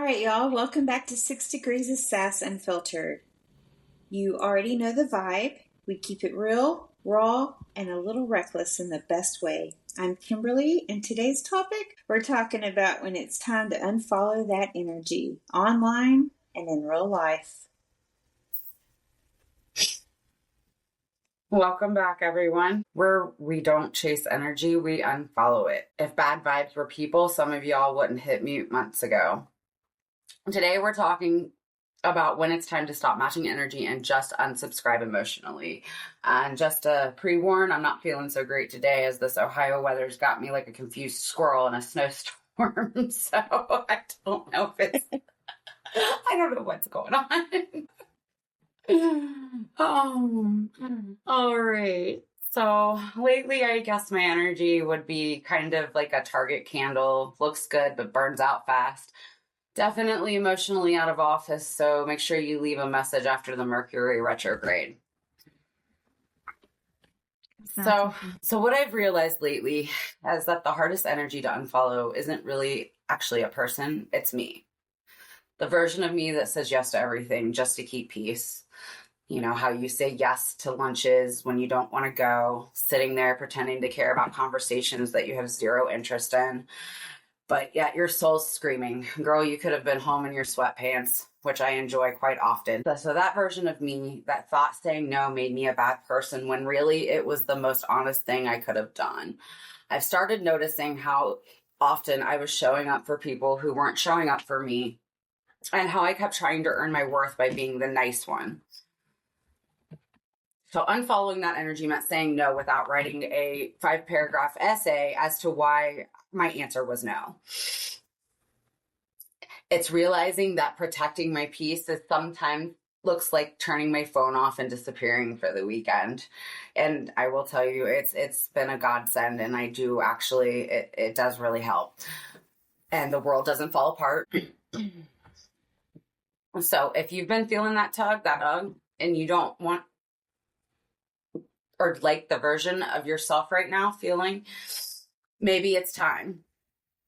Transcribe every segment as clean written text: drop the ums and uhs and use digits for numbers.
right, y'all. Welcome back to 6 Degrees of Sass Unfiltered. You already know the vibe. We keep it real, raw, and a little reckless in the best way. I'm Kimberly, and today's topic, we're talking about when it's time to unfollow that energy, online and in real life. Welcome back, everyone. Where we don't chase energy, we unfollow it. If bad vibes were people, some of y'all wouldn't hit mute months ago. Today, we're talking about when it's time to stop matching energy and just unsubscribe emotionally. And just to pre-warn, I'm not feeling so great today as this Ohio weather's got me like a confused squirrel in a snowstorm. So I don't know if it's, I don't know what's going on. All right. So lately, I guess my energy would be kind of like a Target candle. Looks good, but burns out fast. Definitely emotionally out of office, so make sure you leave a message after the Mercury retrograde. So what I've realized lately is that the hardest energy to unfollow isn't really actually a person, it's me. The version of me that says yes to everything just to keep peace. You know, how you say yes to lunches when you don't want to go, sitting there pretending to care about conversations that you have zero interest in. But yet your soul's screaming, girl, you could have been home in your sweatpants, which I enjoy quite often. So that version of me, that thought saying no made me a bad person when really it was the most honest thing I could have done. I've started noticing how often I was showing up for people who weren't showing up for me, and how I kept trying to earn my worth by being the nice one. So unfollowing that energy meant saying no without writing a 5-paragraph essay as to why my answer was no. It's realizing that protecting my peace is sometimes looks like turning my phone off and disappearing for the weekend. And I will tell you, it's been a godsend, and I do actually, it does really help. And the world doesn't fall apart. So if you've been feeling that tug, and you don't want, or like the version of yourself right now feeling, maybe it's time.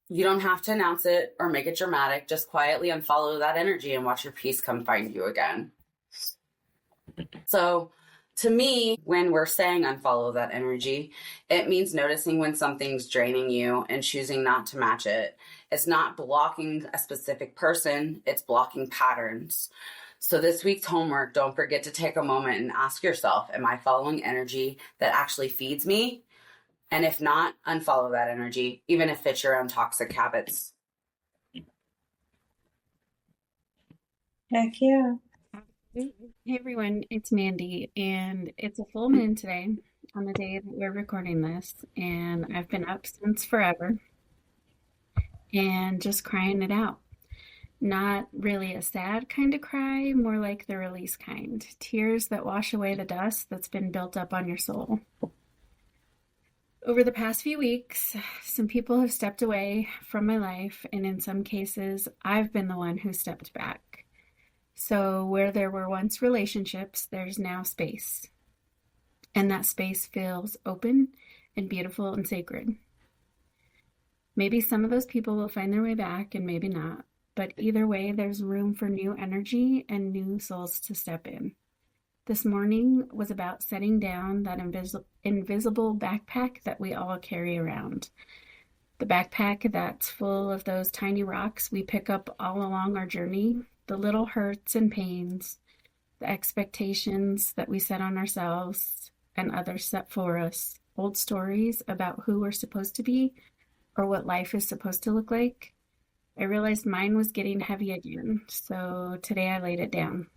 You don't have to announce it or make it dramatic. Just quietly unfollow that energy and watch your peace come find you again. So to me, when we're saying unfollow that energy, it means noticing when something's draining you and choosing not to match it. It's not blocking a specific person, it's blocking patterns. So this week's homework, don't forget to take a moment and ask yourself, am I following energy that actually feeds me? And if not, unfollow that energy, even if it's your own toxic habits. Heck yeah. Hey everyone, it's Mandy, and it's a full moon today on the day that we're recording this, and I've been up since forever and just crying it out. Not really a sad kind of cry, more like the release kind. Tears that wash away the dust that's been built up on your soul. Over the past few weeks, some people have stepped away from my life, and in some cases, I've been the one who stepped back. So where there were once relationships, there's now space. And that space feels open and beautiful and sacred. Maybe some of those people will find their way back and maybe not. But either way, there's room for new energy and new souls to step in. This morning was about setting down that invisible backpack that we all carry around. The backpack that's full of those tiny rocks we pick up all along our journey, the little hurts and pains, the expectations that we set on ourselves and others set for us, old stories about who we're supposed to be or what life is supposed to look like. I realized mine was getting heavy again, so today I laid it down.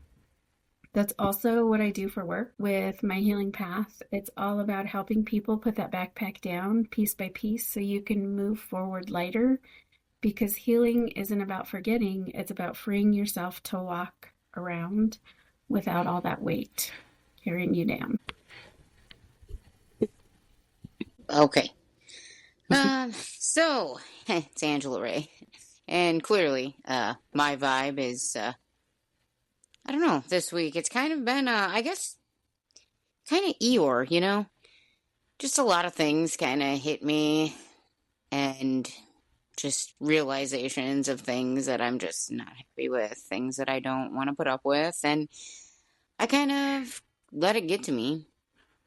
That's also what I do for work with my healing path. It's all about helping people put that backpack down piece by piece so you can move forward lighter, because healing isn't about forgetting, it's about freeing yourself to walk around without all that weight carrying you down. Okay. So, it's Angela Ray. And clearly, my vibe is, I don't know, this week, it's kind of been, I guess, kind of Eeyore, you know? Just a lot of things kind of hit me, and just realizations of things that I'm just not happy with, things that I don't want to put up with. And I kind of let it get to me.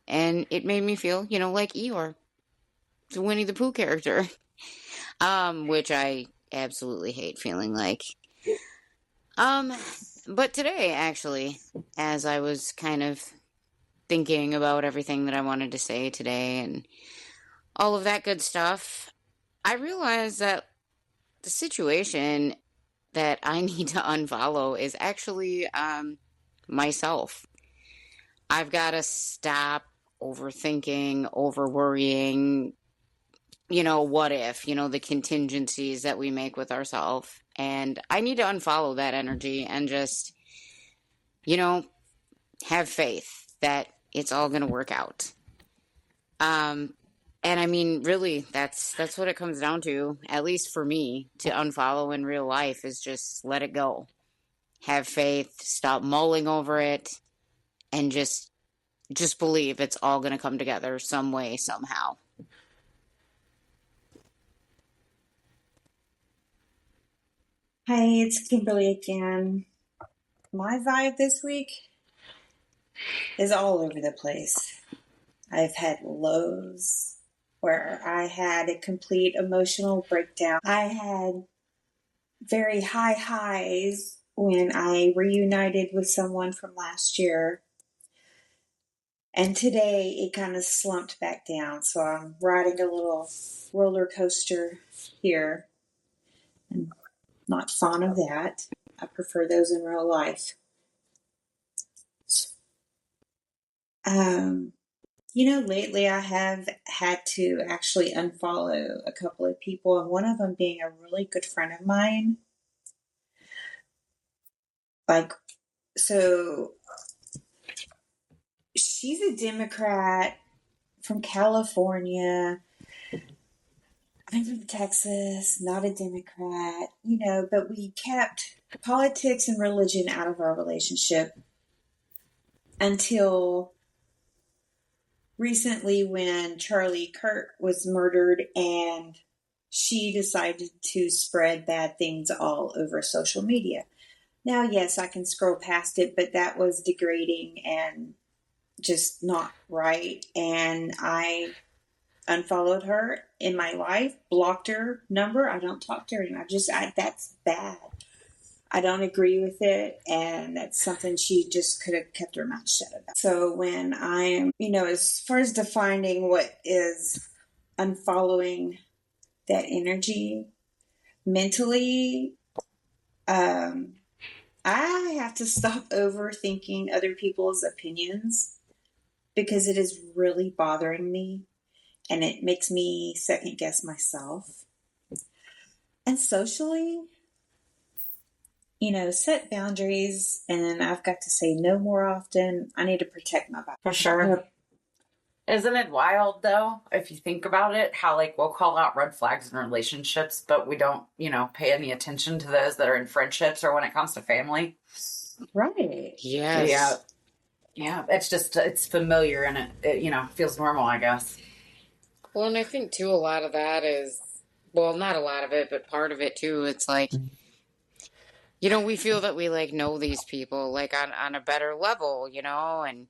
And it made me feel, like Eeyore, the Winnie the Pooh character, which I absolutely hate feeling like. But today, actually, as I was kind of thinking about everything that I wanted to say today and all of that good stuff, I realized that the situation that I need to unfollow is actually myself. I've got to stop overthinking, over worrying, what if, the contingencies that we make with ourselves. And I need to unfollow that energy and just, have faith that it's all going to work out. And I mean, really, that's what it comes down to, at least for me, to unfollow in real life is just let it go. Have faith, stop mulling over it, and just believe it's all going to come together some way, somehow. Hi, it's Kimberly again. My vibe this week is all over the place. I've had lows where I had a complete emotional breakdown. I had very high highs when I reunited with someone from last year. And today it kind of slumped back down. So I'm riding a little roller coaster here. And not fond of that. I prefer those in real life. Lately I have had to actually unfollow a couple of people, and one of them being a really good friend of mine. So she's a Democrat from California. I'm from Texas, not a Democrat, but we kept politics and religion out of our relationship until recently when Charlie Kirk was murdered and she decided to spread bad things all over social media. Now, yes, I can scroll past it, but that was degrading and just not right. And I unfollowed her in my life, blocked her number. I don't talk to her anymore. That's bad. I don't agree with it, and that's something she just could have kept her mouth shut about. So when I'm, as far as defining what is unfollowing that energy mentally, I have to stop overthinking other people's opinions because it is really bothering me, and it makes me second guess myself. And socially, set boundaries, and I've got to say no more often. I need to protect my body. For sure. Isn't it wild, though, if you think about it, how, we'll call out red flags in relationships, but we don't, pay any attention to those that are in friendships or when it comes to family? Right. Yes. Yeah. It's familiar and it feels normal, I guess. Well, and I think, too, a lot of that is, well, not a lot of it, but part of it, too, it's like, we feel that we, know these people, on a better level, and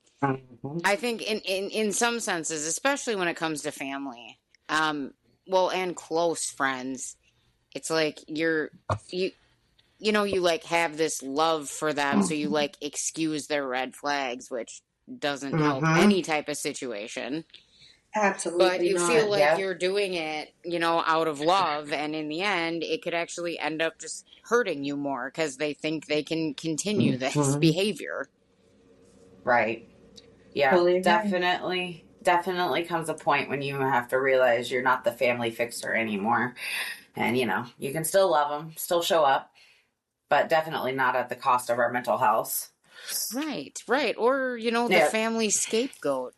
I think in some senses, especially when it comes to family, and close friends, it's like you have this love for them, so you excuse their red flags, which doesn't help any type of situation. Absolutely. But you feel like you're doing it, out of love, and in the end, it could actually end up just hurting you more because they think they can continue this behavior. Right. Yeah, totally definitely comes a point when you have to realize you're not the family fixer anymore. And, you can still love them, still show up, but definitely not at the cost of our mental health. Right. Or, the family scapegoat.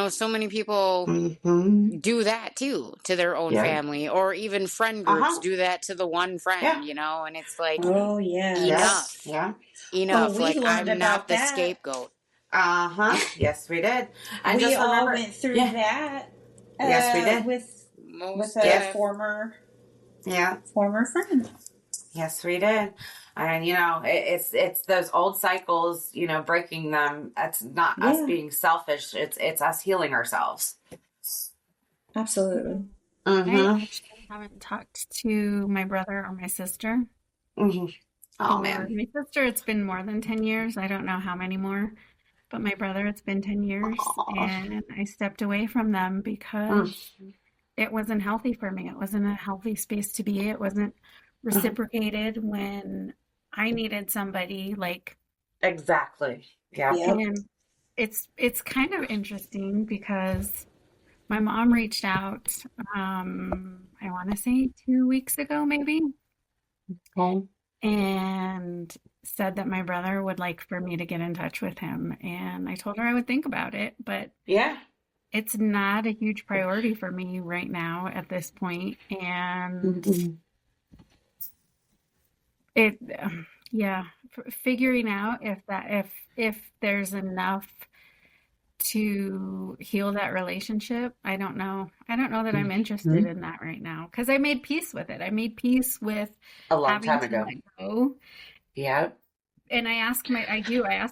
So many people do that, too, to their own family. Or even friend groups do that to the one friend, and it's like, oh, yeah, enough. Yeah. Enough. I'm not the scapegoat. Yes, we did. And we all went through that. Yes, we did. With a former Yeah. former friend. Yes, we did. And it's those old cycles, breaking them. It's not us Yeah, being selfish. It's us healing ourselves. absolutely. I Mm-hmm. actually haven't talked to my brother or my sister. Mm-hmm. Oh For man. my sister, it's been more than 10 years. I don't know how many more. But my brother, it's been 10 years. Oh. And I stepped away from them Mm. because it wasn't healthy for me. It wasn't a healthy space to be. It wasn't Mhm. reciprocated when I needed somebody like, Exactly. Yeah. Yep. and it's kind of interesting because my mom reached out, I want to say 2 weeks ago, maybe, Okay. and said that my brother would like for me to get in touch with him. And I told her I would think about it, but Yeah. it's not a huge priority for me right now at this point. And Mhm. it, yeah, figuring out if there's enough to heal that relationship, I don't know. I don't know that I'm interested Mhm. in that right now because I made peace with it. I made peace with A long having time to ago. let go. Yeah. And I ask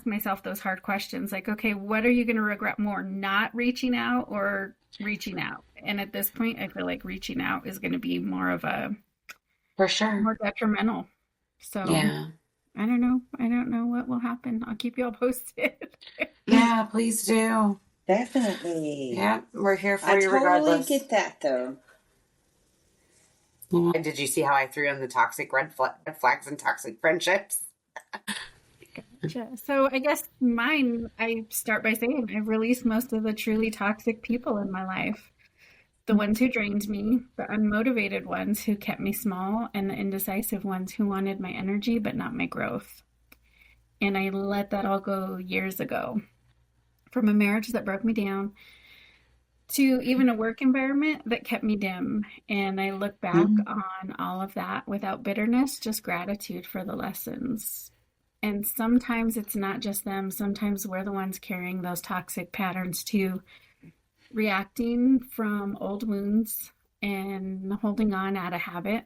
myself those hard questions like, okay, what are you going to regret more, not reaching out or reaching out? And at this point, I feel like reaching out is going to be For sure. more detrimental. So Yeah. I don't know. I don't know what will happen. I'll keep you all posted. Yeah, please do. Definitely. Yeah, we're here for I you totally regardless. get that though. And did you see how I threw in the toxic red flags and toxic friendships? Gotcha. So I guess mine, I start by saying I've released most of the truly toxic people in my life. The ones who drained me, the unmotivated ones who kept me small, and the indecisive ones who wanted my energy but not my growth. And I let that all go years ago. From a marriage that broke me down to even a work environment that kept me dim. And I look back Mhm. on all of that without bitterness, just gratitude for the lessons. And sometimes it's not just them, sometimes we're the ones carrying those toxic patterns too, reacting from old wounds and holding on out of habit.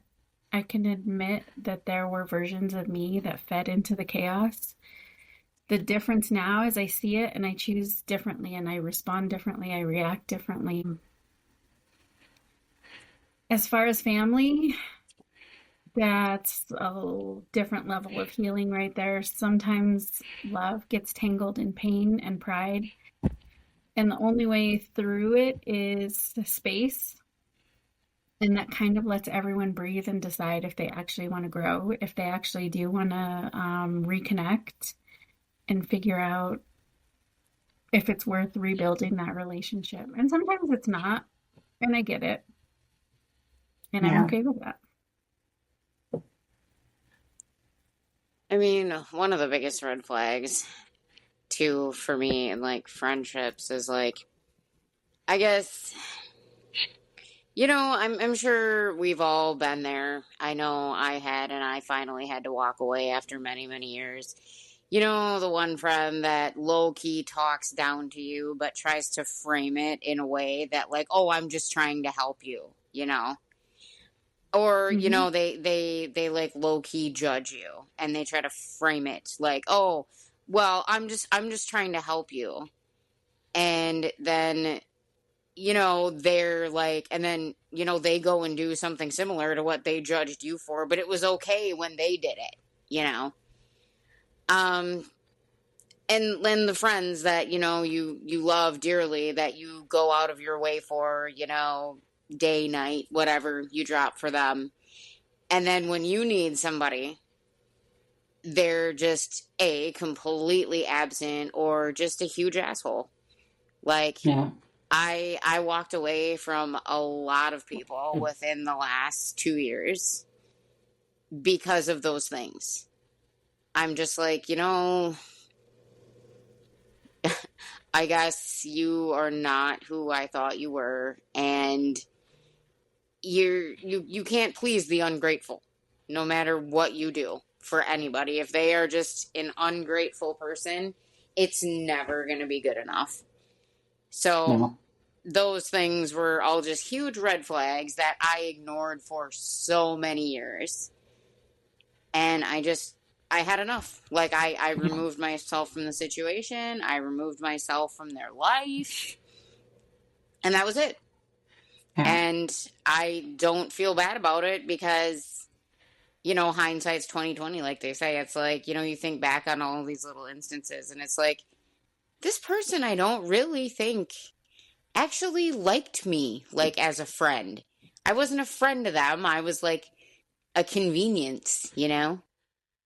I can admit that there were versions of me that fed into the chaos. The difference now is I see it and I choose differently and I respond differently, I react differently. As far as family, that's a different level of healing right there. Sometimes love gets tangled in pain and pride, and the only way through it is the space. And that kind of lets everyone breathe and decide if they actually want to grow, if they actually do want to reconnect and figure out if it's worth rebuilding that relationship. And sometimes it's not, and I get it, and I'm Yeah. okay with that. I mean, one of the biggest red flags, too, for me in like friendships is like, I guess, I'm sure we've all been there. I know I had, and I finally had to walk away after many, many years. The one friend that low key talks down to you, but tries to frame it in a way that, like, oh, I'm just trying to help you, or Mm-hmm. they like low key judge you, and they try to frame it like, oh, well, I'm just trying to help you, and then they're like, and then they go and do something similar to what they judged you for, but it was okay when they did it, you know um and then the friends that you love dearly, that you go out of your way for, day, night, whatever you drop for them, and then when you need somebody, they're just completely absent or just a huge asshole. Like, Yeah. I walked away from a lot of people within the last 2 years because of those things. I'm just like, I guess you are not who I thought you were, and you can't please the ungrateful, no matter what you do for anybody. If they are just an ungrateful person, it's never going to be good enough. So No. those things were all just huge red flags that I ignored for so many years. And I had enough. Like, I removed myself from the situation. I removed myself from their life. And that was it. Yeah. And I don't feel bad about it because, you know, hindsight's 20/20, like they say. It's like, you know, you think back on all these little instances and it's like, this person I don't really think actually liked me, like, as a friend. I wasn't a friend to them. I was like a convenience, you know?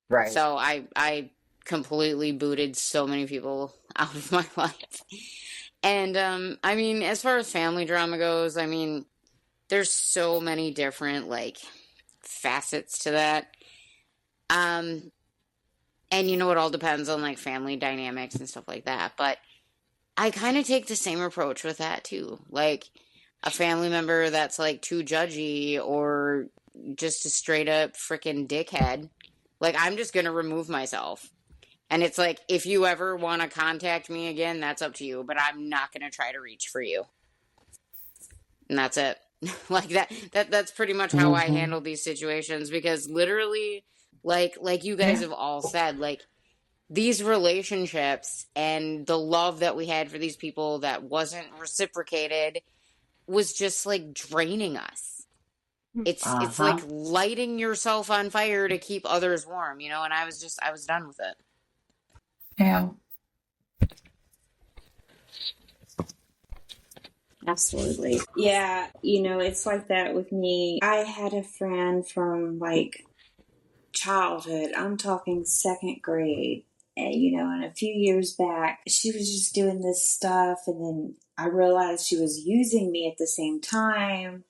Right. So I completely booted so many people out of my life. And I mean, as far as family drama goes, I mean, there's so many different like facets to that. And you know, it all depends on like family dynamics and stuff like that. But I kind of take the same approach with that too. Like a family member that's like too judgy or just a straight up freaking dickhead. Like, I'm just going to remove myself. And it's like, if you ever want to contact me again, that's up to you. But I'm not going to try to reach for you. And that's it. Like, that's pretty much how I handle these situations. Because literally, like you guys have all said, like, these relationships and the love that we had for these people that wasn't reciprocated was just, like, draining us. It's like lighting yourself on fire to keep others warm, you know, and I was done with it. Yeah. Absolutely. Yeah, you know, it's like that with me. I had a friend from like childhood. I'm talking second grade. And, you know, and a few years back, she was just doing this stuff. And then I realized she was using me at the same time.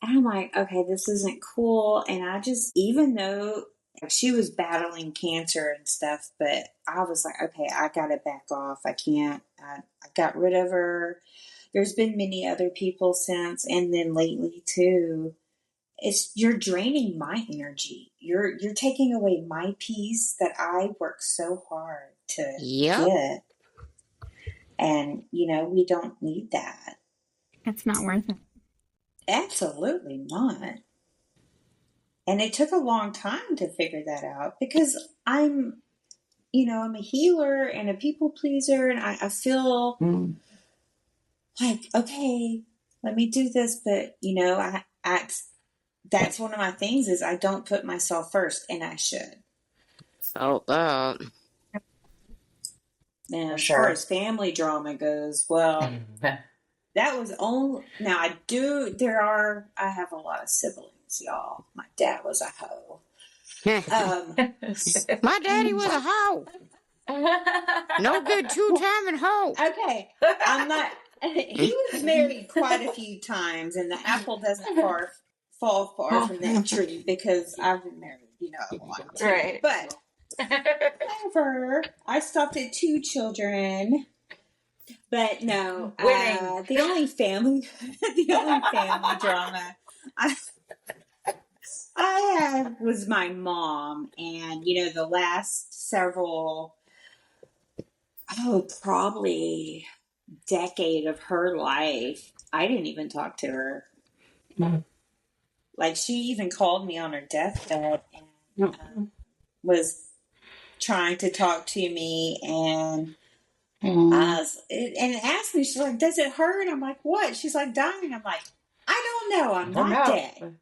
And I'm like, okay, this isn't cool. And I just, even though she was battling cancer and stuff, but I was like, okay, I got to back off. I can't. I got rid of her. There's been many other people since. And then lately, too, you're draining my energy. You're taking away my peace that I work so hard to get. And, you know, we don't need that. It's not worth it. Absolutely not. And it took a long time to figure that out because I'm a healer and a people pleaser, and I feel like, okay, let me do this, but you know, I that's one of my things is I don't put myself first, and I should. Oh, Now, as far as family drama goes, well, that was only. Now I have a lot of siblings, y'all. My dad was a hoe. My daddy was a hoe. No good two-timing hoe. Okay, I'm not. He was married quite a few times, and the apple doesn't fall far from that tree because I've been married, you know, a lot. Right. But however, I stopped at 2 children. But no, the only family drama I had was my mom, and you know, the last several, probably decade of her life, I didn't even talk to her. Like, she even called me on her deathbed and was trying to talk to me, and and asked me, she's like, does it hurt? I'm like, what? She's like, dying. I'm like, I don't know. I'm not dead.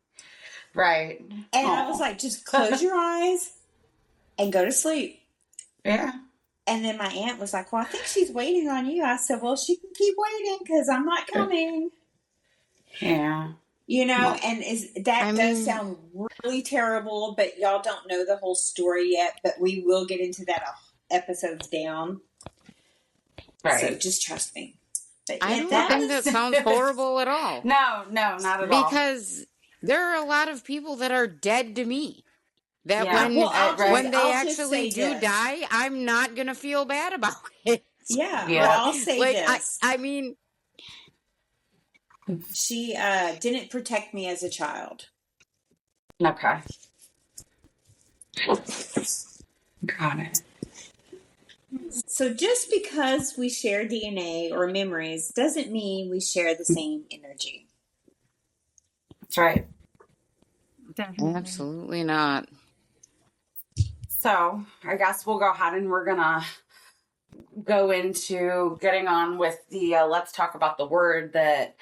Right. And I was like, just close your eyes and go to sleep. Yeah. And then my aunt was like, well, I think she's waiting on you. I said, well, she can keep waiting because I'm not coming. Yeah. You know, and does sound really terrible, but y'all don't know the whole story yet, but we will get into that episodes down. Right. So just trust me. But I don't think that sounds horrible at all. No, not at all. Because there are a lot of people that are dead to me. That when they actually do die, I'm not going to feel bad about it. Yeah. Well, I'll say this. I mean, she didn't protect me as a child. Okay. Got it. So just because we share DNA or memories doesn't mean we share the same energy. That's right. Definitely. Absolutely not. So I guess we'll go ahead and we're gonna go into getting on with the let's talk about the word that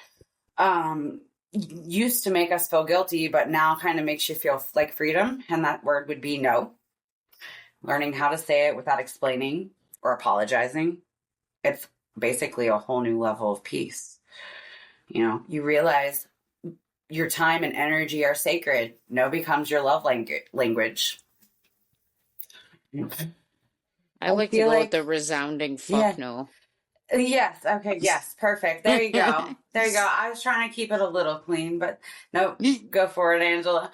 used to make us feel guilty, but now kind of makes you feel like freedom. And that word would be no. Learning how to say it without explaining or apologizing. It's basically a whole new level of peace. You know, you realize your time and energy are sacred. No becomes your love language. I like to feel go with like- the resounding fuck Yeah. no. Yes. Okay. Yes. Perfect. There you go. There you go. I was trying to keep it a little clean, but no, go for it, Angela.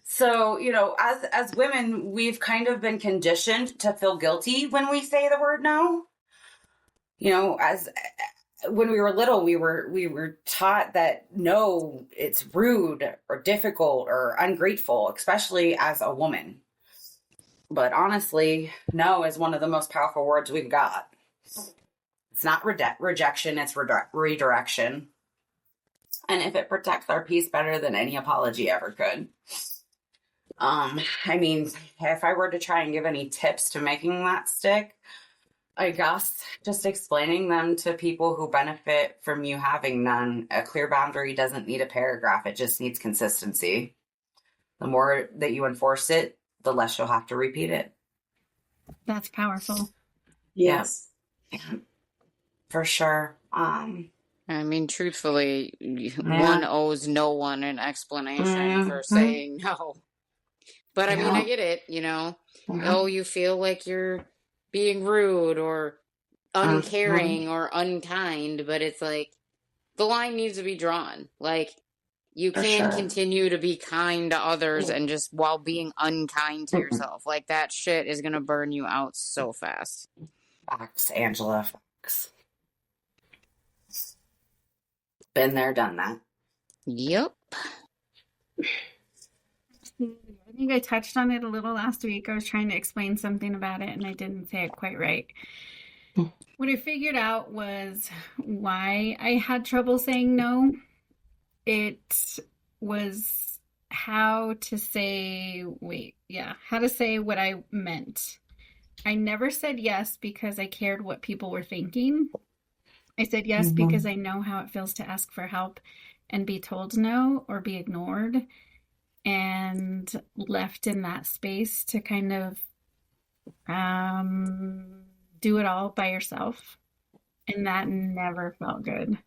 So, you know, as women, we've kind of been conditioned to feel guilty when we say the word no. You know, as when we were little, we were taught that no, it's rude or difficult or ungrateful, especially as a woman. But honestly, no is one of the most powerful words we've got. It's not rejection, it's redirection. And if it protects our peace better than any apology ever could. I mean, if I were to try and give any tips to making that stick, I guess just explaining them to people who benefit from you having none. A clear boundary doesn't need a paragraph, it just needs consistency. The more that you enforce it, the less you'll have to repeat it. That's powerful. Yes. Yeah. For sure. I mean, truthfully, one owes no one an explanation for saying no. But I mean, I get it, you know. Oh, you feel like you're being rude or uncaring or unkind, but it's like the line needs to be drawn. Like, you can't continue to be kind to others and just while being unkind to yourself. Like, that shit is going to burn you out so fast. Facts, Angela. Facts. Been there, done that. Yep. I think I touched on it a little last week. I was trying to explain something about it and I didn't say it quite right. What I figured out was why I had trouble saying no. It was how to say what I meant. I never said yes because I cared what people were thinking. I said yes because I know how it feels to ask for help and be told no or be ignored and left in that space to kind of do it all by yourself. And that never felt good.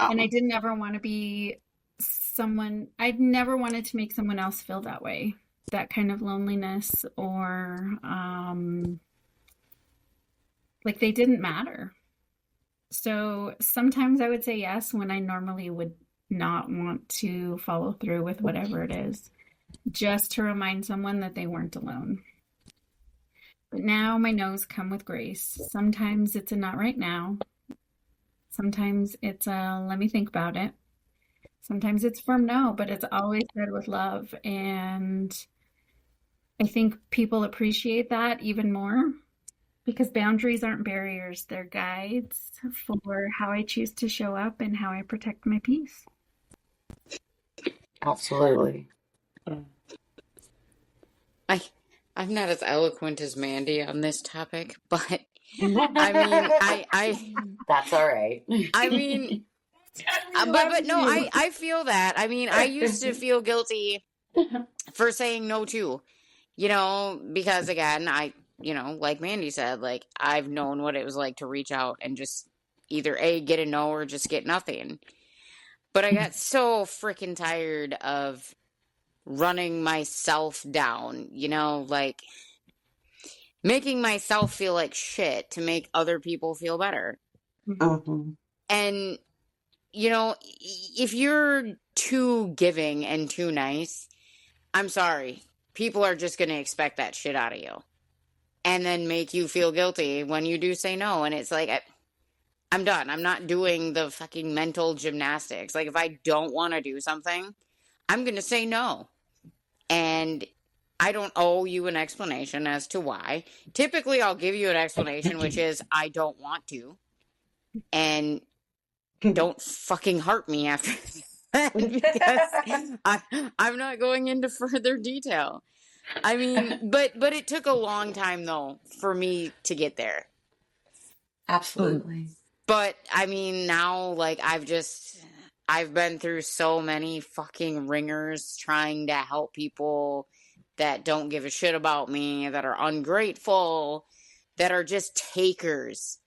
And I didn't ever want to be I'd never wanted to make someone else feel that way. That kind of loneliness or like they didn't matter. So sometimes I would say yes when I normally would not want to follow through with whatever it is, just to remind someone that they weren't alone. But now my no's come with grace. Sometimes it's a not right now. Sometimes it's a let me think about it. Sometimes it's firm no, but it's always said with love. And I think people appreciate that even more because boundaries aren't barriers. They're guides for how I choose to show up and how I protect my peace. Absolutely. I'm not as eloquent as Mandy on this topic, but I mean, I That's all right. I mean, but no, I feel that. I mean, I used to feel guilty for saying no too, you know, because again, like Mandy said, like I've known what it was like to reach out and just either get a no or just get nothing. But I got so freaking tired of running myself down, you know, like making myself feel like shit to make other people feel better. And, you know, if you're too giving and too nice, I'm sorry, people are just going to expect that shit out of you and then make you feel guilty when you do say no. And it's like, I'm done. I'm not doing the fucking mental gymnastics. Like, if I don't want to do something, I'm going to say no. And I don't owe you an explanation as to why. Typically, I'll give you an explanation, which is I don't want to. And don't fucking heart me after that because I'm not going into further detail. I mean, but it took a long time, though, for me to get there. Absolutely. But, I mean, now, like, I've been through so many fucking ringers trying to help people that don't give a shit about me, that are ungrateful, that are just takers.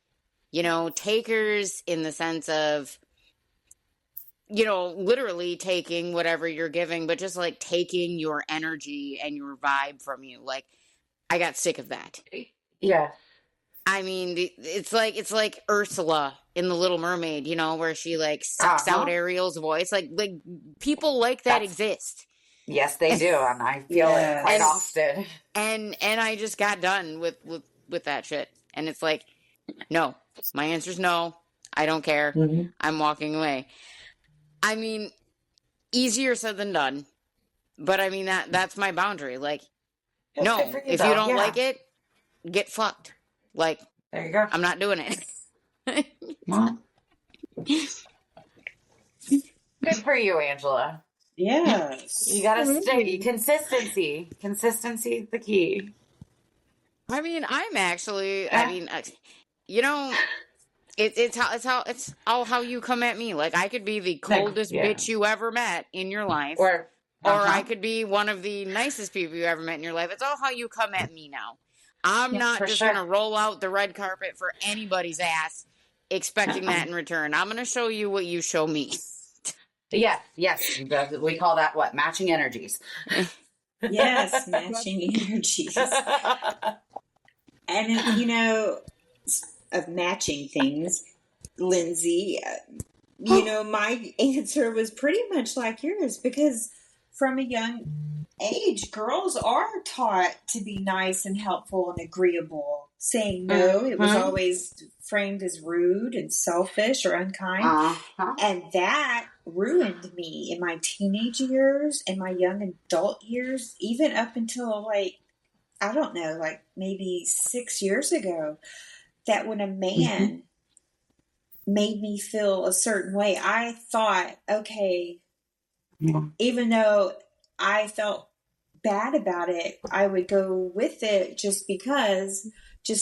You know, takers in the sense of, you know, literally taking whatever you're giving, but just like taking your energy and your vibe from you. Like, I got sick of that. Yeah. I mean, it's like Ursula in The Little Mermaid, you know, where she like sucks out Ariel's voice. Like people like that exist. Yes, they do, and I feel it quite often. And I just got done with that shit. And it's like, no. My answer's no. I don't care. Mm-hmm. I'm walking away. I mean, easier said than done. But I mean that's my boundary. Like, It's no, you, if you don't like it, get fucked. Like, there you go. I'm not doing it. Well, good for you, Angela. Yes. You gotta stay. Consistency. Consistency is the key. I mean, I'm actually, you know, it's all how you come at me. Like, I could be the coldest bitch you ever met in your life. Or I could be one of the nicest people you ever met in your life. It's all how you come at me now. I'm not just going to roll out the red carpet for anybody's ass expecting that in return. I'm going to show you what you show me. Yes. We call that what? Matching energies. Yes, matching energies. And, you know, of matching things, Lindsay, you know, my answer was pretty much like yours because from a young age, girls are taught to be nice and helpful and agreeable. Saying no, it was always framed as rude and selfish or unkind. And that ruined me in my teenage years and my young adult years, even up until like, I don't know, like maybe 6 years ago, that when a man made me feel a certain way, I thought, okay, even though I felt bad about it, I would go with it just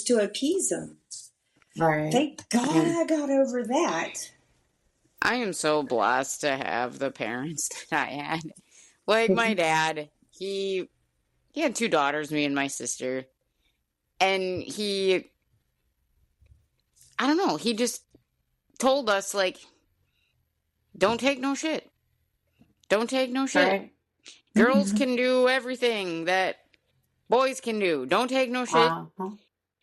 to appease him. Right. Thank God I got over that. I am so blessed to have the parents that I had. Like my dad, he had 2 daughters, me and my sister. And I don't know, he just told us, like, don't take no shit. Don't take no shit. Right. Girls can do everything that boys can do. Don't take no shit.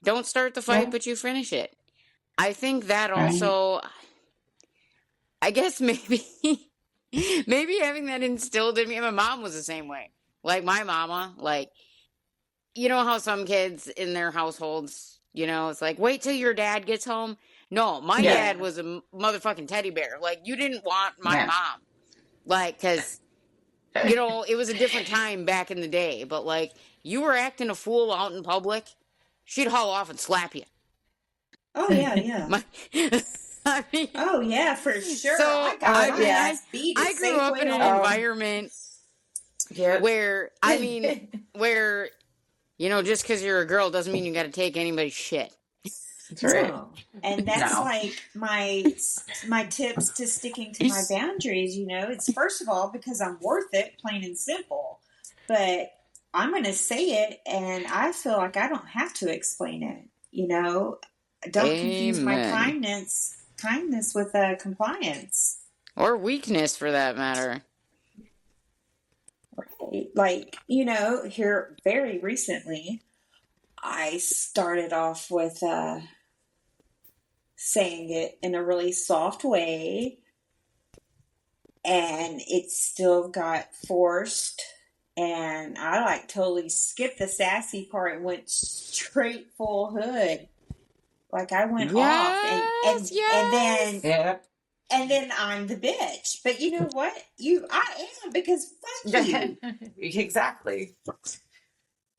Don't start the fight, but you finish it. I think that also, I guess maybe having that instilled in me. My mom was the same way. Like my mama, like, you know how some kids in their households, you know, it's like, wait till your dad gets home. No, my dad was a motherfucking teddy bear. Like, you didn't want my mom. Like, because, you know, it was a different time back in the day. But, like, you were acting a fool out in public, she'd haul off and slap you. Oh, yeah. I mean, oh, yeah, for sure. So, I grew up in an environment where, where, you know, just because you're a girl doesn't mean you got to take anybody's shit. That's right. No. And that's like my tips to sticking to my boundaries, you know. It's first of all because I'm worth it, plain and simple. But I'm going to say it, and I feel like I don't have to explain it, you know. Don't confuse my kindness with compliance. Or weakness, for that matter. Right. Like, you know, here very recently, I started off with saying it in a really soft way, and it still got forced, and I like totally skipped the sassy part and went straight full hood. Like I went off and then I'm the bitch. But you know what? I am, because fuck you. Exactly.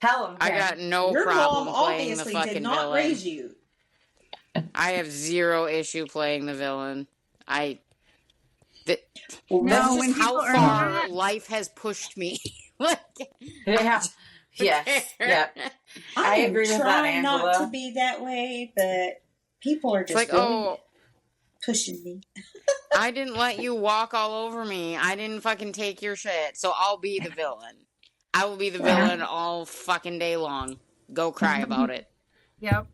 Tell him, I Kim. got no Your problem mom playing the obviously fucking did not villain. raise you. I have zero issue playing the villain. Well, No, That's let's when just just people how earn far that, life has pushed me. Like, Yeah. Yes. care. Yep. I I am agree with that, trying not to Angela. be that way, but people are It's just like, really oh, pushing me. I didn't let you walk all over me. I didn't fucking take your shit, so I'll be the villain. I will be the villain all fucking day long. Go cry about it. yep,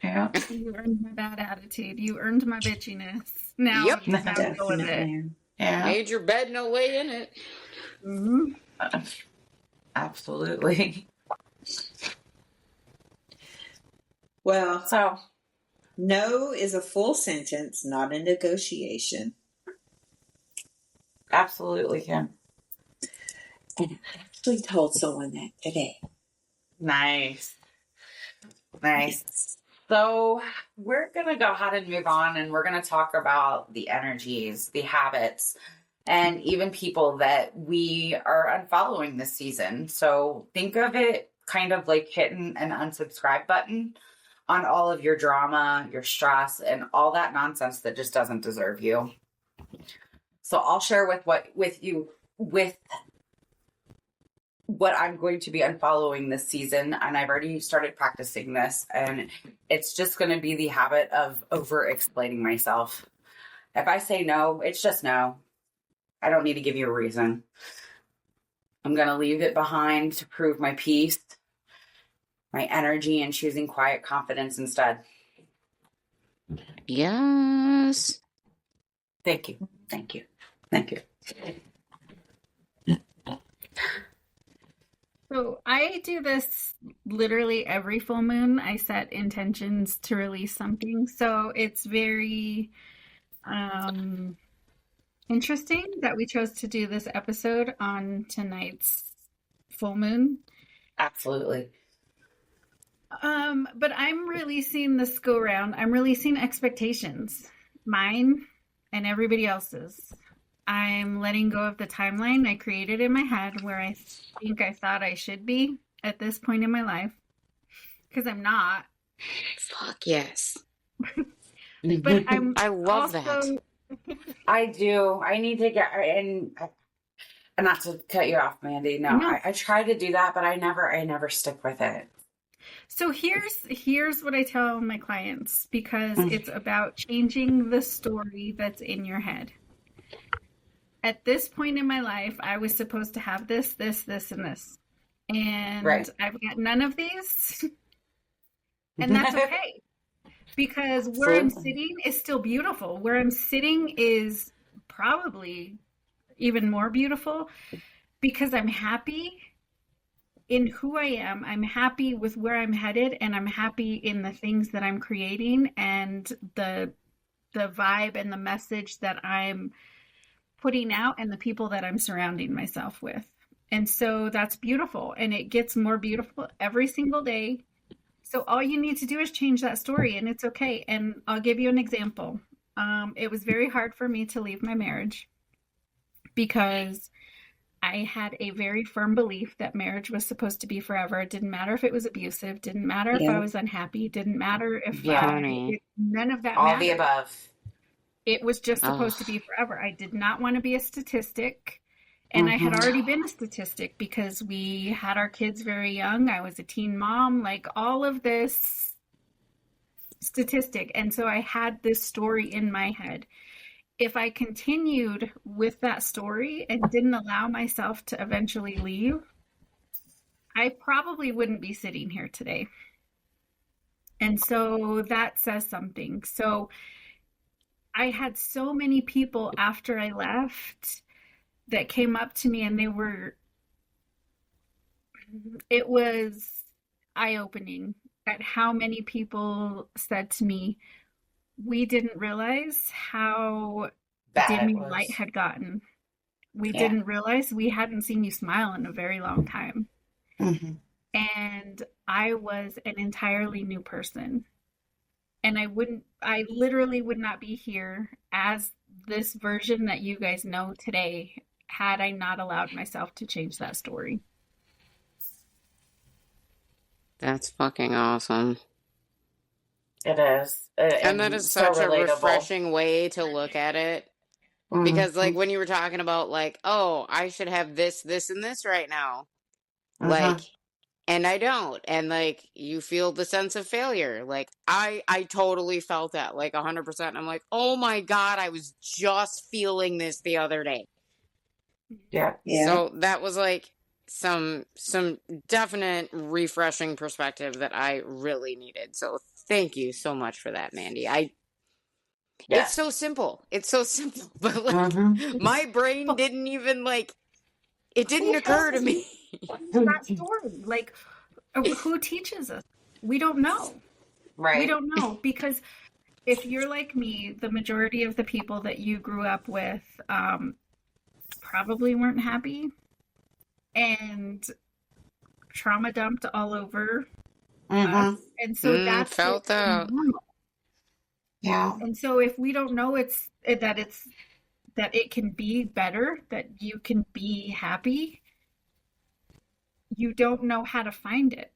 Yeah. you earned my bad attitude. You earned my bitchiness. Now, Yep. now go with it. Definitely. Yeah. Made your bed, no lay in it. Mhm. Absolutely. Well, So, no is a full sentence, not a negotiation. absolutely, Kim. And I actually told someone that today. Nice. Nice. So, we're going to go ahead and move on, and we're going to talk about the energies, the habits, and even people that we are unfollowing this season. So, think of it kind of like hitting an unsubscribe button on all of your drama, your stress, and all that nonsense that just doesn't deserve you. So, I'll share with you what I'm going to be unfollowing this season, and I've already started practicing this, and it's just going to be the habit of over-explaining myself. If I say no, it's just no. I don't need to give you a reason. I'm going to leave it behind to prove my peace, my energy, and choosing quiet confidence instead. Yes. Thank you. Thank you. Thank you. So I do this literally every full moon. I set intentions to release something. So it's very interesting that we chose to do this episode on tonight's full moon. Absolutely. But I'm releasing this go round. I'm releasing expectations, mine and everybody else's. I'm letting go of the timeline I created in my head where I think I thought I should be at this point in my life, because I'm not. Fuck yes. But I'm I love also, that. I do. I need to get, and not to cut you off, Mandy. No, No. I try to do that, but I never stick with it. So here's what I tell my clients, because Mm. it's about changing the story that's in your head. At this point in my life, I was supposed to have this, this, this, and this. And Right. I've got none of these. And that's okay. Because where I'm sitting is still beautiful. Where I'm sitting is probably even more beautiful because I'm happy in who I am. I'm happy with where I'm headed, and I'm happy in the things that I'm creating and the vibe and the message that I'm putting out and the people that I'm surrounding myself with. And so that's beautiful, and it gets more beautiful every single day. So all you need to do is change that story, and it's okay. And I'll give you an example. It was very hard for me to leave my marriage because I had a very firm belief that marriage was supposed to be forever. It didn't matter if it was abusive, didn't matter if I was unhappy, didn't matter if none of that all mattered. the above. It was just supposed to be forever. I did not want to be a statistic. And I had already been a statistic because we had our kids very young. I was a teen mom, like all of this statistic. And so I had this story in my head. If I continued with that story and didn't allow myself to eventually leave, I probably wouldn't be sitting here today. And so that says something. So I had so many people after I left that came up to me, and it was eye-opening at how many people said to me, we didn't realize how dim your light had gotten. We didn't realize we hadn't seen you smile in a very long time. Mm-hmm. And I was an entirely new person. And I literally would not be here as this version that you guys know today had I not allowed myself to change that story. That's fucking awesome. It is. And that And is so such a relatable. refreshing way to look at it. Because, like, when you were talking about, like, oh, I should have this, this, and this right now. Like, and I don't. And, like, you feel the sense of failure. Like, I totally felt that, like, 100%. I'm like, oh my God, I was just feeling this the other day. Yeah. So that was, like, some definite refreshing perspective that I really needed. So thank you so much for that, Mandy. It's so simple. It's so simple. But, like, my brain didn't even, like, it didn't occur to me. That story, like, who teaches us? We don't know. Right. We don't know, because if you're like me, the majority of the people that you grew up with probably weren't happy and trauma dumped all over us. And so that's Felt that. normal. Yeah. And so if we don't know that it can be better, that you can be happy, you don't know how to find it.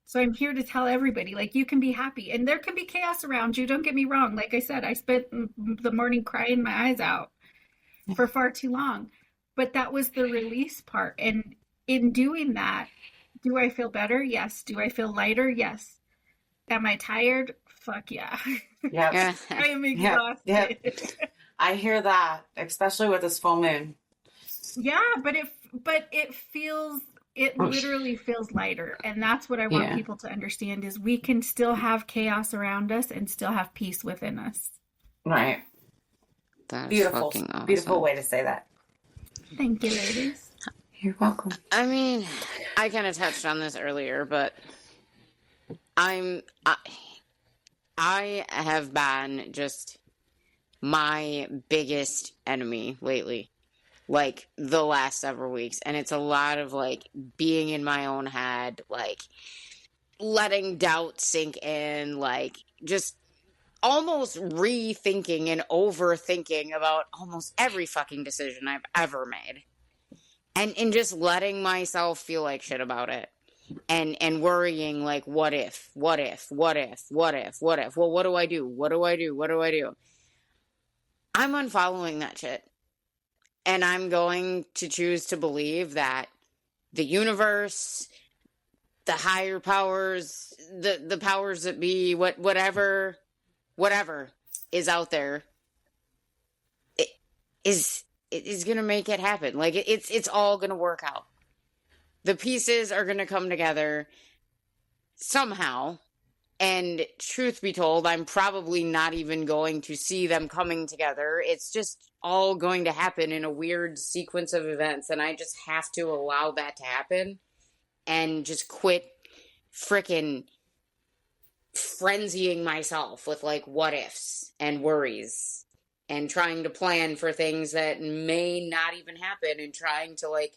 So I'm here to tell everybody, like, you can be happy and there can be chaos around you. Don't get me wrong. Like I said, I spent the morning crying my eyes out for far too long, but that was the release part. And in doing that, do I feel better? Yes. Do I feel lighter? Yes. Am I tired? Fuck yeah. Yep. I am exhausted. Yep. I hear that, especially with this full moon. Yeah, but it literally feels lighter. And that's what I want people to understand, is we can still have chaos around us and still have peace within us. Right. That's beautiful, fucking awesome. Beautiful way to say that. Thank you, ladies. You're welcome. I mean, I kind of touched on this earlier, but I have been just my biggest enemy lately, like the last several weeks. And it's a lot of, like, being in my own head, like letting doubt sink in, like just almost rethinking and overthinking about almost every fucking decision I've ever made. And just letting myself feel like shit about it. And worrying, like, what if? Well, what do I do? I'm unfollowing that shit. And I'm going to choose to believe that the universe, the higher powers, the powers that be, whatever is out there, it is going to make it happen. Like, it's all going to work out. The pieces are going to come together somehow. And truth be told, I'm probably not even going to see them coming together. It's just all going to happen in a weird sequence of events. And I just have to allow that to happen and just quit frickin' frenzying myself with, like, what ifs and worries and trying to plan for things that may not even happen and trying to, like,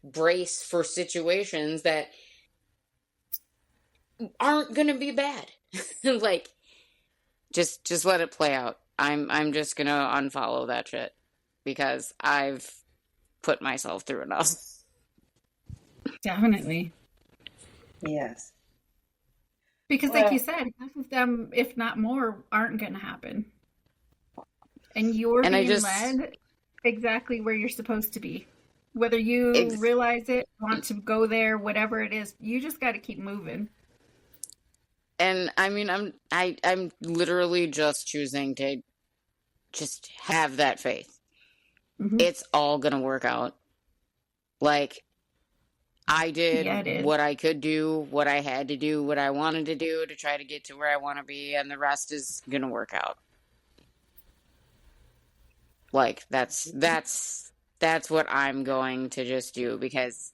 brace for situations that aren't gonna be bad. Like, just let it play out. I'm just gonna unfollow that shit because I've put myself through enough. Definitely. Yes. Because, like you said, half of them, if not more, aren't going to happen. And you're being led exactly where you're supposed to be. Whether you realize it, want to go there, whatever it is, you just got to keep moving. And I mean, I'm literally just choosing to just have that faith. Mm-hmm. It's all gonna work out. Like, I did what I could do, what I had to do, what I wanted to do to try to get to where I want to be, and the rest is gonna work out. Like, that's what I'm going to just do, because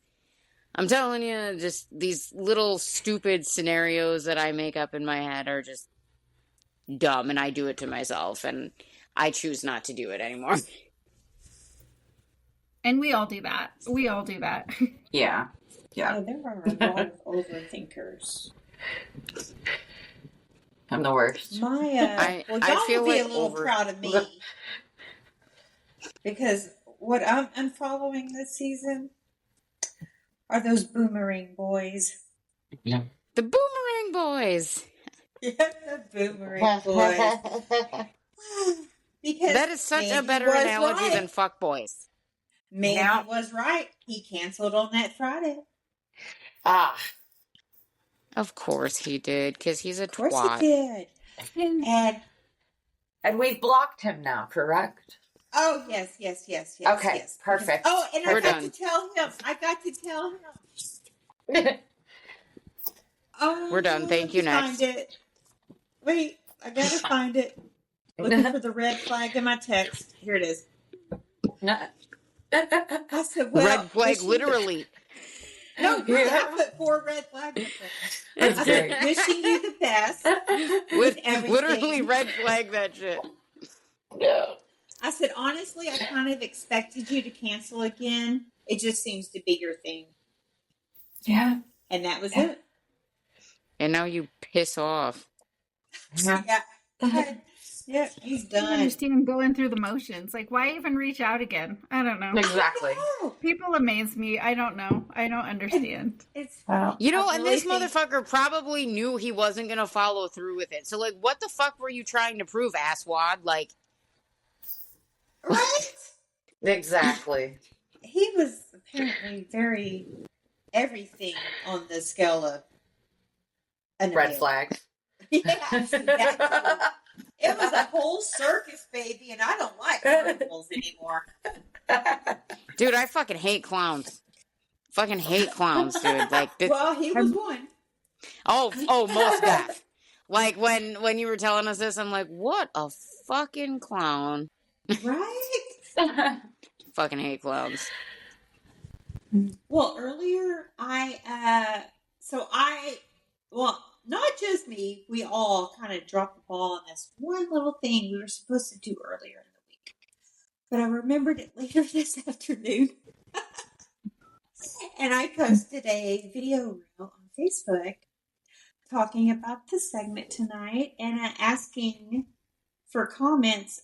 I'm telling you, just these little stupid scenarios that I make up in my head are just dumb, and I do it to myself, and I choose not to do it anymore. And we all do that. Yeah. Yeah, there are a lot of overthinkers. I'm the worst. Y'all will be a little proud of me. Because what I'm unfollowing this season are those boomerang boys. Yeah. The Boomerang Boys. Yeah, the Boomerang Boys. Because That is such a Mandy better was analogy right. than fuck boys. Mandy was right. He canceled on that Friday. Of course he did, because he's a Of course twat. he did. And we've blocked him now, correct? Oh, yes. Okay, yes. perfect. Oh, and We're I got done. to tell him. Oh, We're done. Thank you. let me Next. Find it. Wait, I gotta find it. Looking for the red flag in my text. Here it is. I said, well, Red flag, literally. No, really, I put 4 red flags up there. I said, wishing you the best with everything. Literally red flag that shit. I said, honestly, I kind of expected you to cancel again. It just seems to be your thing. Yeah. And that was it. And now you piss off. Yeah. Yeah, he's I done. don't understand going through the motions. Like, why even reach out again? I don't know. Exactly. People amaze me. I don't know. I don't understand. It's You know, I and really this think- motherfucker probably knew he wasn't going to follow through with it. So, like, what the fuck were you trying to prove, asswad? Like, right? Exactly. He was apparently very everything on the scale of Red flags. Yes, exactly. It was a whole circus, baby, and I don't like carnivals anymore. dude, I fucking hate clowns. Fucking hate clowns, dude. Like, this, Well, he was one. oh, most deaf. Like, when you were telling us this, I'm like, what a fucking clown. Right? Fucking hate clowns. Well, earlier not just me, we all kind of dropped the ball on this one little thing we were supposed to do earlier in the week. But I remembered it later this afternoon. And I posted a video reel on Facebook talking about the segment tonight and asking for comments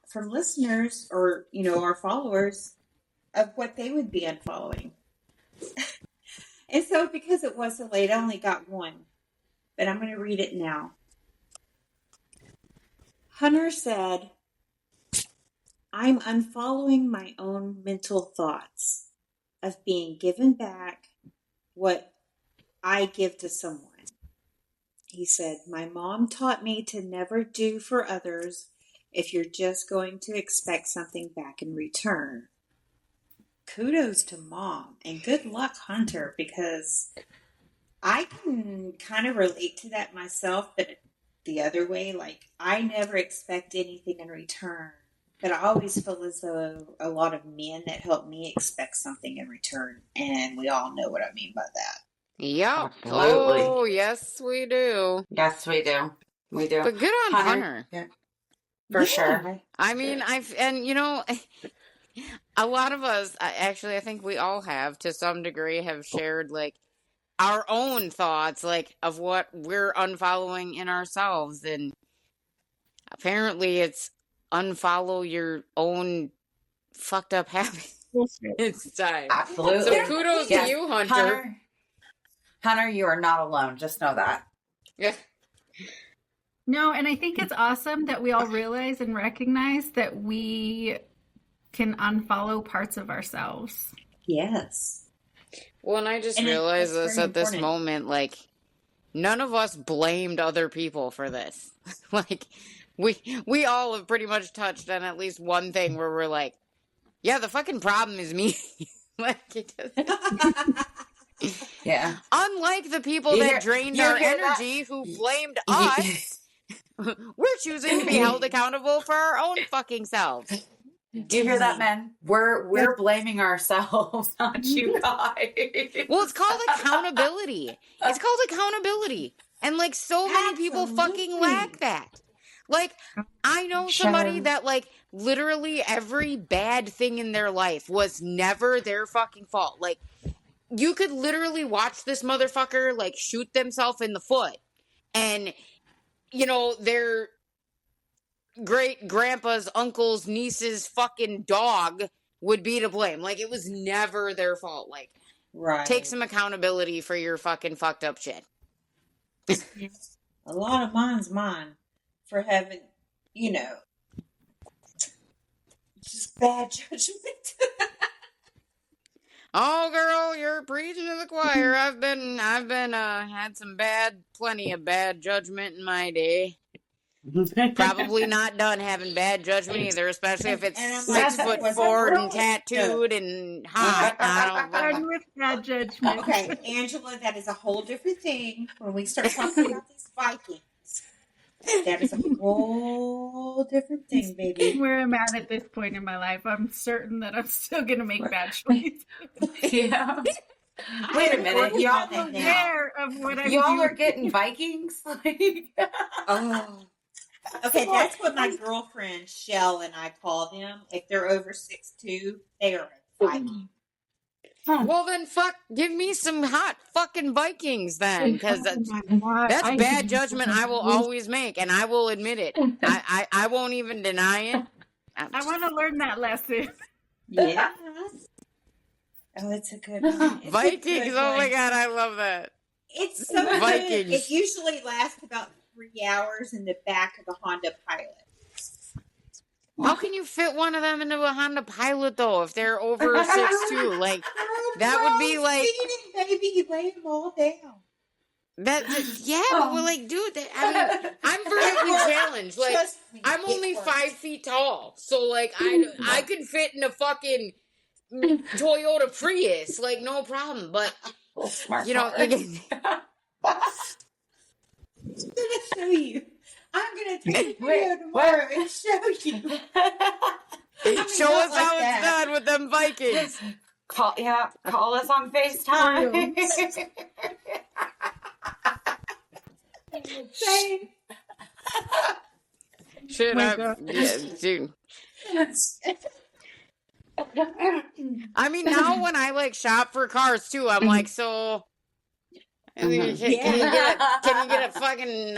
from listeners or, our followers of what they would be unfollowing. And so because it was so late, I only got one. But I'm going to read it now. Hunter said, I'm unfollowing my own mental thoughts of being given back what I give to someone. He said, my mom taught me to never do for others if you're just going to expect something back in return. Kudos to Mom, and good luck, Hunter, because I can kind of relate to that myself, but the other way, like, I never expect anything in return, but I always feel as though a lot of men that help me expect something in return, and we all know what I mean by that. Yep. Absolutely. Oh, yes, we do. Yes, we do. We do. But good on Hunter. Yeah. For sure. I mean, a lot of us, I think we all have, to some degree, have shared, like, our own thoughts, like, of what we're unfollowing in ourselves. And apparently it's unfollow your own fucked up habits. It's time. Absolutely. So kudos to you, Hunter. Hunter, you are not alone. Just know that. Yeah. No, and I think it's awesome that we all realize and recognize that we can unfollow parts of ourselves. Yes. Well, and I just realized this at this moment, like, none of us blamed other people for this. Like, we all have pretty much touched on at least one thing where we're like, yeah, the fucking problem is me. Like, it doesn't... Yeah. Unlike the people that drained our energy who blamed us, we're choosing to be held accountable for our own fucking selves. Do you hear that, men? We're blaming ourselves, not you guys. Well, it's called accountability. It's called accountability. And, like, so many people fucking lack that. Like, I know somebody that, like, literally every bad thing in their life was never their fucking fault. Like, you could literally watch this motherfucker, like, shoot themselves in the foot. And, their great grandpa's uncle's niece's fucking dog would be to blame. Like, it was never their fault. Like, right. Take some accountability for your fucking fucked up shit. A lot of mine's mine for having, just bad judgment. Oh, girl, you're preaching to the choir. I've been had plenty of bad judgment in my day. Probably not done having bad judgment either, especially if it's And I'm like, 6'4" and tattooed and hot. I Done don't. with bad judgment. Okay, Angela, that is a whole different thing. When we start talking about these Vikings, that is a whole different thing, baby. Where I'm at this point in my life, I'm certain that I'm still going to make bad choices. Yeah. Wait a minute, y'all I'm aware of what I'm y'all doing. are getting Vikings? Oh. Okay, that's what my girlfriend Shell and I call them. If they're over 6'2", they are a Viking. Well, then, give me some hot fucking Vikings then, because that's I bad judgment I will always make, and I will admit it. I won't even deny it. I want to learn that lesson. Yeah. Oh, it's a good one. It's Vikings, good oh my one. God, I love that. It's so Vikings. good. It usually lasts about 3 hours in the back of a Honda Pilot. How can you fit one of them into a Honda Pilot, though, if they're over 6'2"? Like, that would be like... Seating, baby. You lay them all down. But we're like, dude, I'm vertically challenged. Like, I'm only 5 feet tall. So, like, I could fit in a fucking Toyota Prius. Like, no problem. But, you know... I'm going to show you. I'm going to take a video tomorrow and show you. Show us how it's done with them Vikings. Call us on FaceTime. Shit, dude. I mean, now when I like shop for cars too, I'm like, so. Can you get a fucking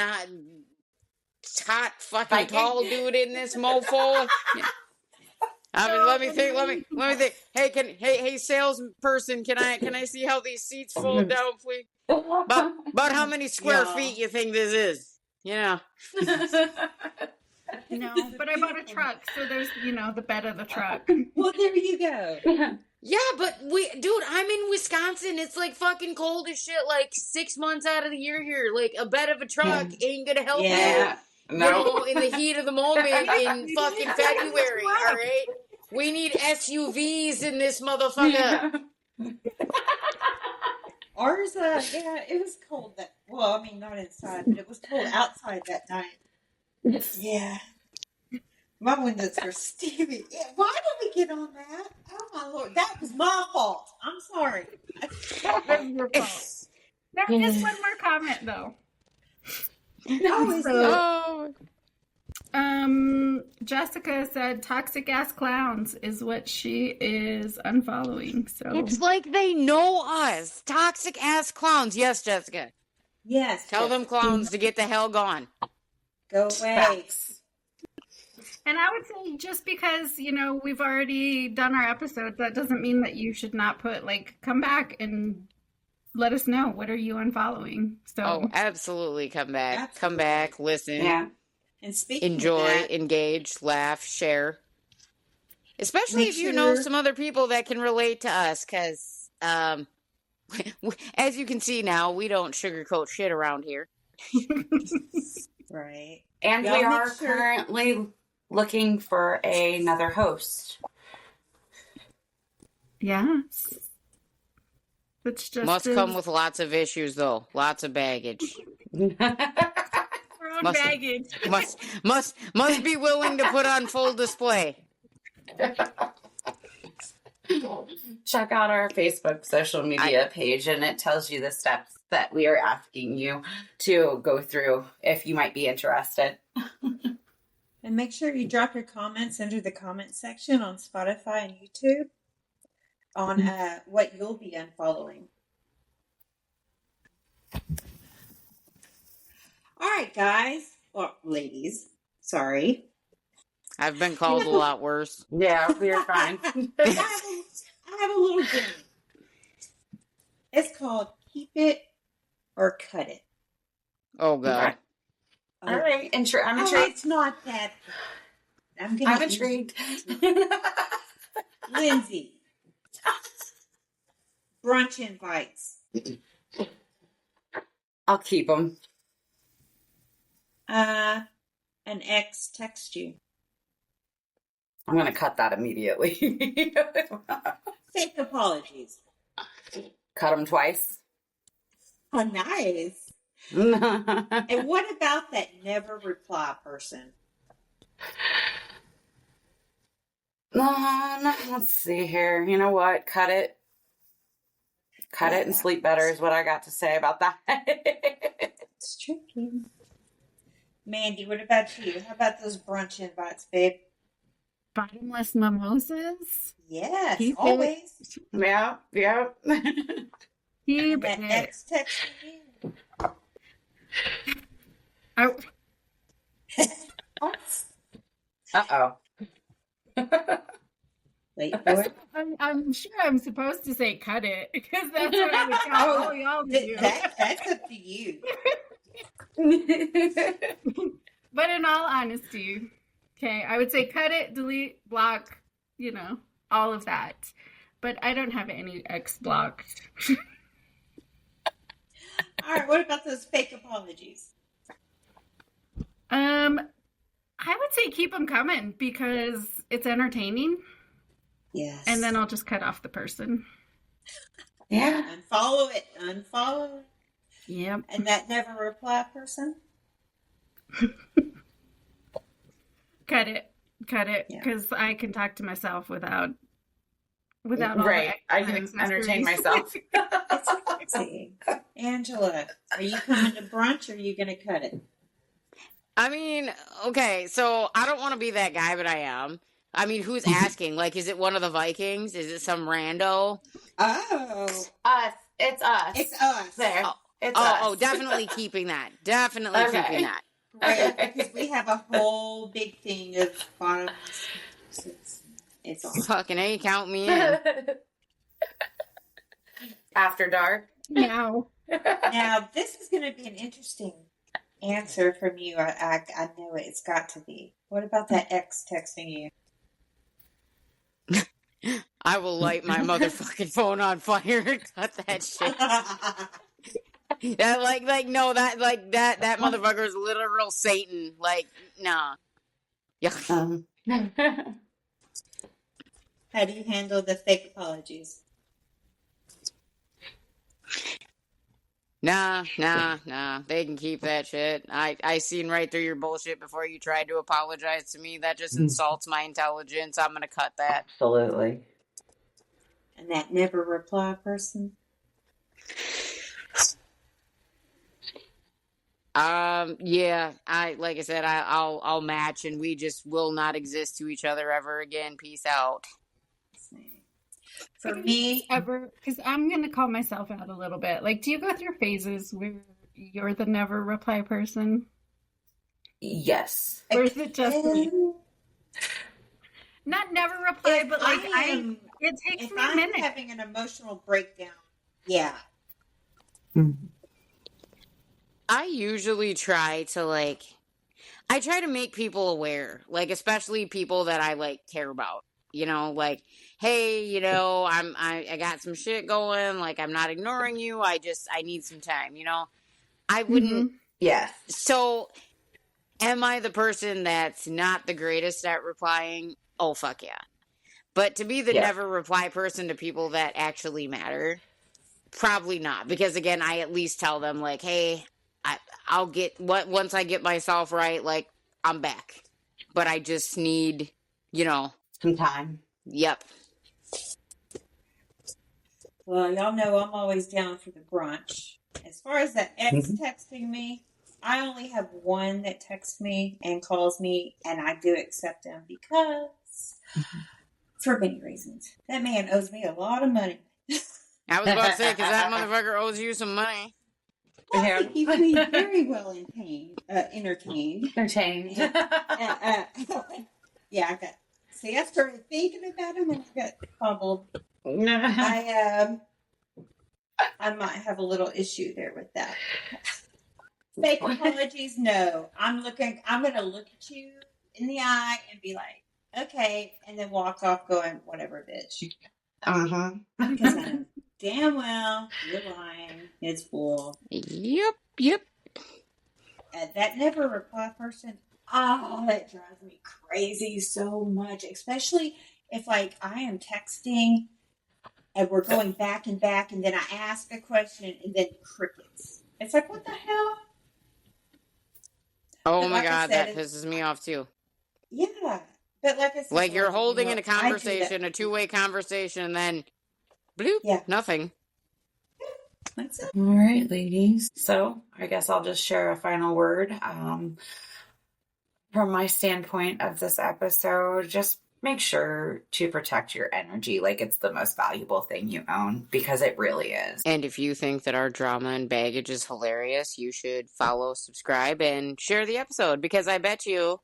hot fucking tall dude in this mofo? Yeah. I mean, let me think. Hey, salesperson, can I see how these seats fold down, please? About how many square feet you think this is? You know. No, but I bought a truck, so there's, the bed of the truck. Well, there you go. Yeah, but I'm in Wisconsin. It's like fucking cold as shit, like 6 months out of the year here. Like, a bed of a truck ain't gonna help you. No. In the heat of the moment in fucking February, all right? We need SUVs in this motherfucker. Ours, it was cold not inside, but it was cold outside that night. Yeah. My windows were steamy. Yeah, why did we get on that? Oh my Lord, that was my fault. I'm sorry. That was your fault. There is one more comment though. Jessica said toxic ass clowns is what she is unfollowing. So it's like they know us. Toxic ass clowns. Yes, Jessica. Yes. Tell them clowns to get the hell gone. Go away. And I would say just because, we've already done our episodes, that doesn't mean that you should not come back and let us know. What are you unfollowing? So absolutely. Come back. Absolutely. Come back, listen. Yeah. And enjoy, engage, laugh, share. Especially if you know some other people that can relate to us, because as you can see now, we don't sugarcoat shit around here. Right. And we are currently looking for another host. Yes. It's just must come with lots of issues, though. Lots of baggage. Baggage. Must be willing to put on full display. Check out our Facebook social media page, and it tells you the steps that we are asking you to go through if you might be interested. And make sure you drop your comments under the comment section on Spotify and YouTube on what you'll be unfollowing. All right, guys. Well, ladies. Sorry. I've been called a lot worse. Yeah, we're fine. I have a little game. It's called Keep It or Cut It. Oh, God. All right. I'm Oh, intrigued. it's not that. I'm I'm intrigued. Lindsay, brunch invites. I'll keep them. An ex text you. I'm going to cut that immediately. Fake apologies. Cut them twice. Oh, nice. And what about that never reply person? Let's see here. You know what? Cut it. Cut it and sleep better is what I got to say about that. It's tricky. Mandy, what about you? How about those brunch invites, babe? Bottomless mimosas? Yes, Keep always. Yeah. Keep And that it. ex texting you. Oh, Uh-oh. Wait for it. I'm sure I'm supposed to say cut it because that's what I would tell all y'all to do. That's up to you. But in all honesty, okay, I would say cut it, delete, block, all of that. But I don't have any ex blocked. All right, what about those fake apologies? I would say keep them coming because it's entertaining. Yes. And then I'll just cut off the person. Yeah. Unfollow it. Unfollow it. Yep. And that never reply person? Cut it. Yeah. Because I can talk to myself without all Right. the I can entertain myself. It's sexy. Angela, are you coming to brunch or are you going to cut it? I mean, okay, so I don't want to be that guy, but I am. I mean, who's asking? Like, is it one of the Vikings? Is it some rando? Oh. Us. It's us. It's us. There. Oh, It's us. Oh, definitely keeping that. Definitely keeping that. Right, because we have a whole big thing of bottomless. It's on. Fucking A, count me in. After dark. Now. Now, this is going to be an interesting answer from you. I know it. It's got to be. What about that ex texting you? I will light my motherfucking phone on fire and cut that shit. No, that motherfucker is literal Satan. Like, nah. Yeah. How do you handle the fake apologies? Nah. They can keep that shit. I seen right through your bullshit before you tried to apologize to me. That just insults my intelligence. I'm gonna cut that. Absolutely. And that never reply person? Yeah. Like I said, I'll match, and we just will not exist to each other ever again. Peace out. For me, because I'm gonna call myself out a little bit. Like, do you go through phases where you're the never reply person, Yes. or is it just me? Not never reply, but like it takes me a minute. If I'm having an emotional breakdown, yeah. I usually try to I try to make people aware, like especially people that I care about. Like, hey, I got some shit going. Like, I'm not ignoring you. I need some time. I wouldn't. Yes. So, am I the person that's not the greatest at replying? Oh, fuck yeah. But to be the never reply person to people that actually matter, probably not. Because again, I at least tell them like, hey, I'll get once I get myself right, like I'm back. But I just need, some time. Yep. Well, y'all know I'm always down for the brunch. As far as that ex texting me, I only have one that texts me and calls me, and I do accept him because, for many reasons, that man owes me a lot of money. I was about to say, because that motherfucker owes you some money. Well, he keeps me very well entertained. Yeah, I started thinking about him and I got fumbled. I might have a little issue there with that. Fake apologies, no. I'm going to look at you in the eye and be like, okay, and then walk off going, whatever, bitch. Because I know damn well you're lying. It's bull. Yep. That never reply person, oh, that drives me crazy so much. Especially if, like, I am texting and we're going back and back, and then I ask a question and then crickets. It's like, what the hell? Oh But my like I God, said, that pisses me off too. yeah. But like I said, Like you're Georgia, holding in a I do that. conversation, a two-way conversation, and then bloop, Yeah. nothing. That's it. All right, ladies. So I guess I'll just share a final word. From my standpoint of this episode, just make sure to protect your energy like it's the most valuable thing you own, because it really is. And if you think that our drama and baggage is hilarious, you should follow, subscribe, and share the episode, because I bet you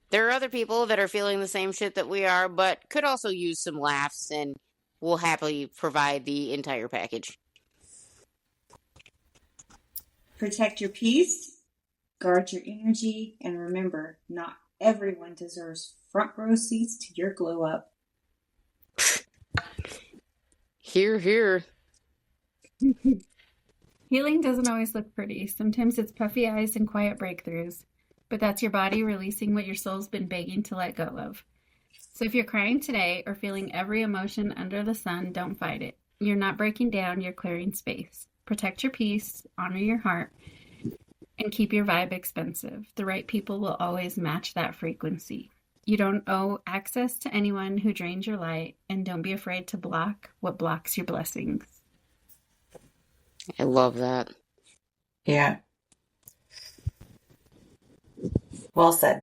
there are other people that are feeling the same shit that we are, but could also use some laughs, and we'll happily provide the entire package. Protect your peace, guard your energy, and remember, not everyone deserves front row seats to your glow up. Hear, hear. Healing doesn't always look pretty. Sometimes it's puffy eyes and quiet breakthroughs, but that's your body releasing what your soul's been begging to let go of. So if you're crying today or feeling every emotion under the sun, don't fight it. You're not breaking down, you're clearing space. Protect your peace, honor your heart, and keep your vibe expensive. The right people will always match that frequency. You don't owe access to anyone who drains your light, and don't be afraid to block what blocks your blessings. I love that. Yeah. Well said.